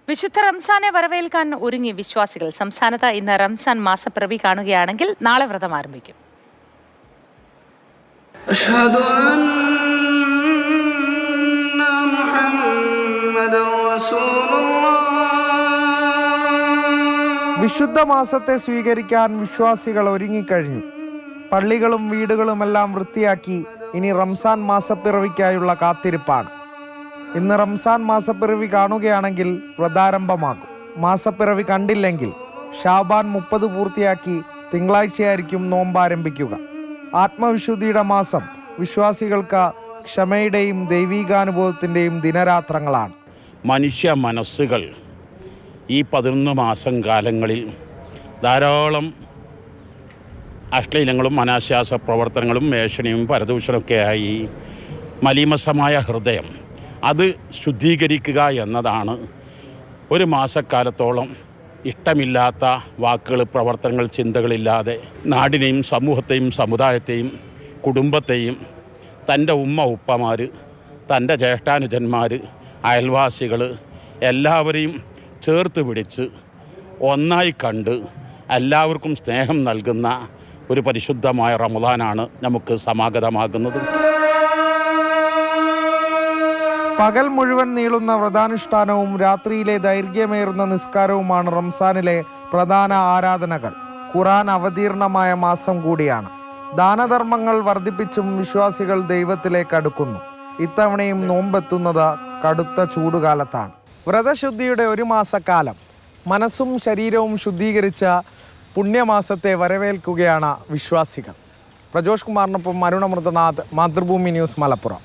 വിശുദ്ധ റംസാനെ വരവേൽക്കാൻ ഒരുങ്ങി വിശ്വാസികൾ. സംസ്ഥാനത്ത് ഇന്ന് റംസാൻ മാസപ്പിറവി കാണുകയാണെങ്കിൽ നാളെ വ്രതം ആരംഭിക്കും. വിശുദ്ധ മാസത്തെ സ്വീകരിക്കാൻ വിശ്വാസികൾ ഒരുങ്ങിക്കഴിഞ്ഞു. പള്ളികളും വീടുകളുമെല്ലാം വൃത്തിയാക്കി ഇനി റംസാൻ മാസപ്പിറവിക്കായുള്ള കാത്തിരിപ്പാണ്. ഇന്ന് റംസാൻ മാസപ്പിറവി കാണുകയാണെങ്കിൽ വ്രതാരംഭമാകും. മാസപ്പിറവി കണ്ടില്ലെങ്കിൽ ഷാബാൻ 30 പൂർത്തിയാക്കി തിങ്കളാഴ്ചയായിരിക്കും നോമ്പാരംഭിക്കുക. ആത്മവിശുദ്ധിയുടെ മാസം വിശ്വാസികൾക്ക് ക്ഷമയുടെയും ദൈവികാനുഭവത്തിൻ്റെയും ദിനരാത്രങ്ങളാണ്. മനുഷ്യ മനസ്സുകൾ ഈ 11 മാസം കാലങ്ങളിൽ ധാരാളം അശ്ലീലങ്ങളും അനാശാസ പ്രവർത്തനങ്ങളും വേഷണയും പരദൂഷണമൊക്കെയായി മലീമസമായ ഹൃദയം അത് ശുദ്ധീകരിക്കുക എന്നതാണ് ഒരു മാസക്കാലത്തോളം ഇഷ്ടമില്ലാത്ത വാക്കുകൾ, പ്രവർത്തനങ്ങൾ, ചിന്തകളില്ലാതെ നാടിനെയും സമൂഹത്തെയും സമുദായത്തെയും കുടുംബത്തെയും തൻ്റെ ഉപ്പമാർ, തൻ്റെ ജ്യേഷ്ഠാനുജന്മാർ, അയൽവാസികൾ എല്ലാവരെയും ചേർത്ത് പിടിച്ച് ഒന്നായി കണ്ട് എല്ലാവർക്കും സ്നേഹം നൽകുന്ന ഒരു പരിശുദ്ധമായ റമദാനാണ് നമുക്ക് സമാഗതമാകുന്നത്. പകൽ മുഴുവൻ നീളുന്ന വ്രതാനുഷ്ഠാനവും രാത്രിയിലെ ദൈർഘ്യമേറുന്ന നിസ്കാരവുമാണ് റംസാനിലെ പ്രധാന ആരാധനകൾ. ഖുർആൻ അവതീർണമായ മാസം കൂടിയാണ്. ദാനധർമ്മങ്ങൾ വർദ്ധിപ്പിച്ചും വിശ്വാസികൾ ദൈവത്തിലേക്ക് അടുക്കുന്നു. ഇത്തവണയും നോമ്പെത്തുന്നത് കടുത്ത ചൂടുകാലത്താണ്. വ്രതശുദ്ധിയുടെ ഒരു മാസക്കാലം മനസ്സും ശരീരവും ശുദ്ധീകരിച്ച പുണ്യമാസത്തെ വരവേൽക്കുകയാണ് വിശ്വാസികൾ. പ്രജോഷ് കുമാറിനൊപ്പം അരുണ മൃതനാഥ്, മാതൃഭൂമി ന്യൂസ്, മലപ്പുറം.